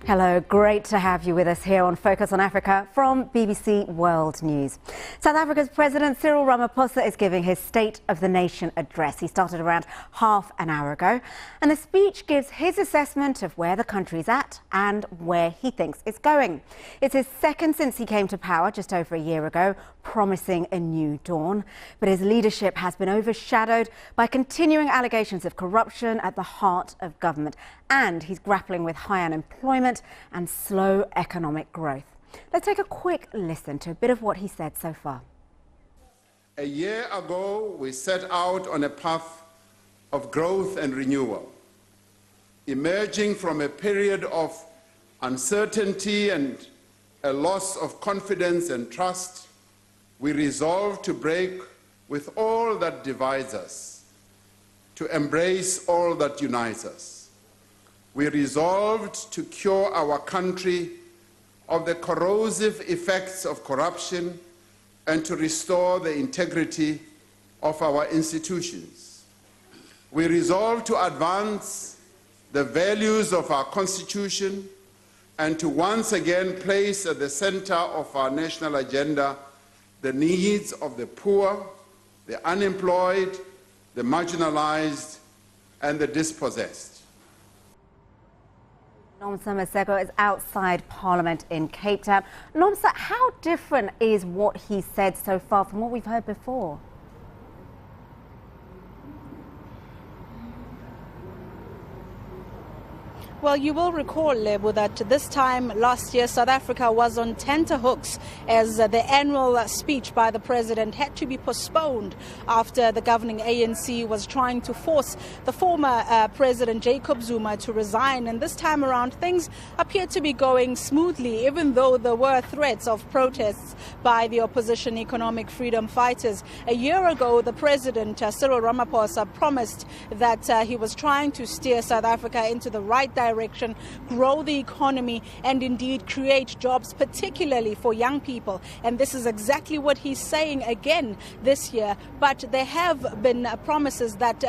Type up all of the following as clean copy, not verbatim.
Hello, great to have you with us here on Focus on Africa from BBC World News. South Africa's President Cyril Ramaphosa is giving his State of the Nation address. He started around half an hour ago, and the speech gives his assessment of where the country's at and where he thinks it's going. It's his second since he came to power just over a year ago, promising a new dawn. But his leadership has been overshadowed by continuing allegations of corruption at the heart of government, and he's grappling with high unemployment and slow economic growth. Let's take a quick listen to a bit of what he said so far. A year ago, we set out on a path of growth and renewal, emerging from a period of uncertainty and a loss of confidence and trust. We resolved to break with all that divides us, to embrace all that unites us. We resolved to cure our country of the corrosive effects of corruption and to restore the integrity of our institutions. We resolved to advance the values of our Constitution and to once again place at the center of our national agenda the needs of the poor, the unemployed, the marginalized, and the dispossessed. Lebo Diseko is outside Parliament in Cape Town. Lebo, how different is what he said so far from what we've heard before? Well, you will recall, Lebo, that this time last year South Africa was on tenterhooks as the annual speech by the president had to be postponed after the governing ANC was trying to force the former President Jacob Zuma to resign. And this time around things appear to be going smoothly, even though there were threats of protests by the opposition economic freedom fighters. A year ago, the president, Cyril Ramaphosa, promised that he was trying to steer South Africa into the right direction, grow the economy and indeed create jobs, particularly for young people. And this is exactly what he's saying again this year. But there have been promises that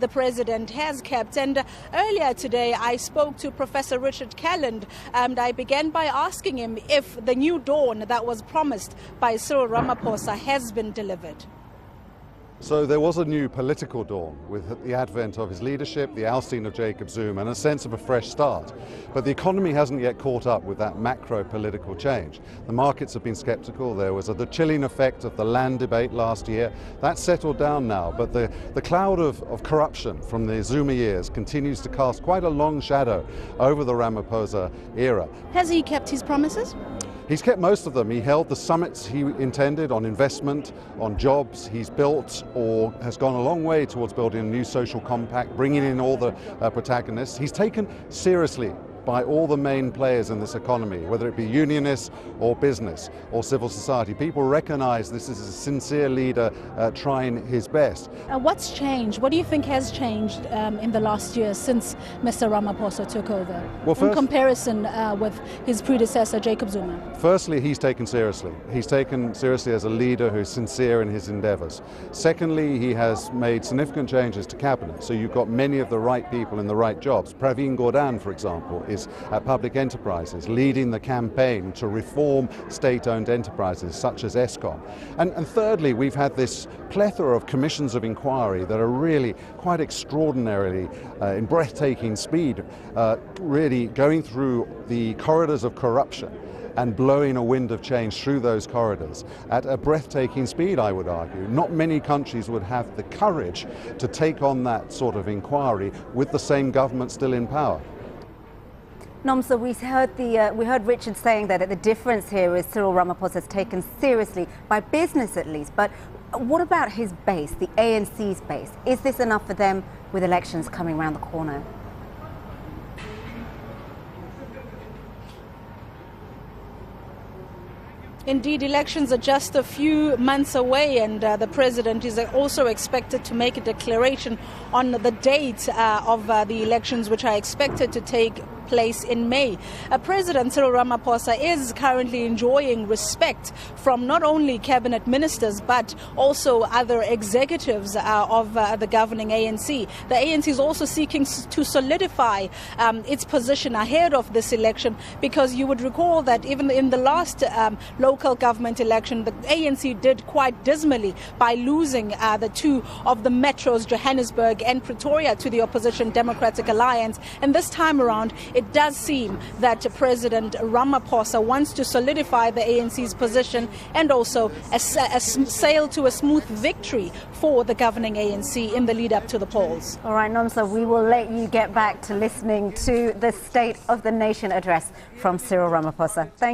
the president has kept. And earlier today I spoke to Professor Richard Calland and I began by asking him if the new dawn that was promised by Cyril Ramaphosa has been delivered. So there was a new political dawn with the advent of his leadership, the ousting of Jacob Zuma, and a sense of a fresh start. But the economy hasn't yet caught up with that macro political change. The markets have been sceptical. There was the chilling effect of the land debate last year. That's settled down now, but the cloud of corruption from the Zuma years continues to cast quite a long shadow over the Ramaphosa era. Has he kept his promises? He's kept most of them. He held the summits he intended on investment, on jobs. He's built or has gone a long way towards building a new social compact, bringing in all the protagonists. He's taken seriously by all the main players in this economy, whether it be unionists or business or civil society. People recognize this is a sincere leader trying his best. What's changed? What do you think has changed in the last year since Mr. Ramaphosa took over, in comparison with his predecessor, Jacob Zuma? Firstly, he's taken seriously. He's taken seriously as a leader who's sincere in his endeavors. Secondly, he has made significant changes to cabinet. So you've got many of the right people in the right jobs. Pravin Gordhan, for example, is at Public Enterprises, leading the campaign to reform state-owned enterprises such as Eskom. And thirdly, we've had this plethora of commissions of inquiry that are really quite extraordinarily, in breathtaking speed, really going through the corridors of corruption and blowing a wind of change through those corridors at a breathtaking speed, I would argue. Not many countries would have the courage to take on that sort of inquiry with the same government still in power. Nomsa, we heard Richard saying that the difference here is Cyril Ramaphosa is taken seriously by business at least. But what about his base, the ANC's base? Is this enough for them with elections coming around the corner? Indeed, elections are just a few months away, and the president is also expected to make a declaration on the date of the elections, which are expected to take place in May. President Cyril Ramaphosa is currently enjoying respect from not only cabinet ministers but also other executives of the governing ANC. The ANC is also seeking to solidify its position ahead of this election, because you would recall that even in the last local government election, the ANC did quite dismally by losing the two of the metros, Johannesburg and Pretoria, to the opposition Democratic Alliance. And this time around, it does seem that President Ramaphosa wants to solidify the ANC's position and also sail to a smooth victory for the governing ANC in the lead up to the polls. All right, Nomsa, we will let you get back to listening to the State of the Nation address from Cyril Ramaphosa. Thank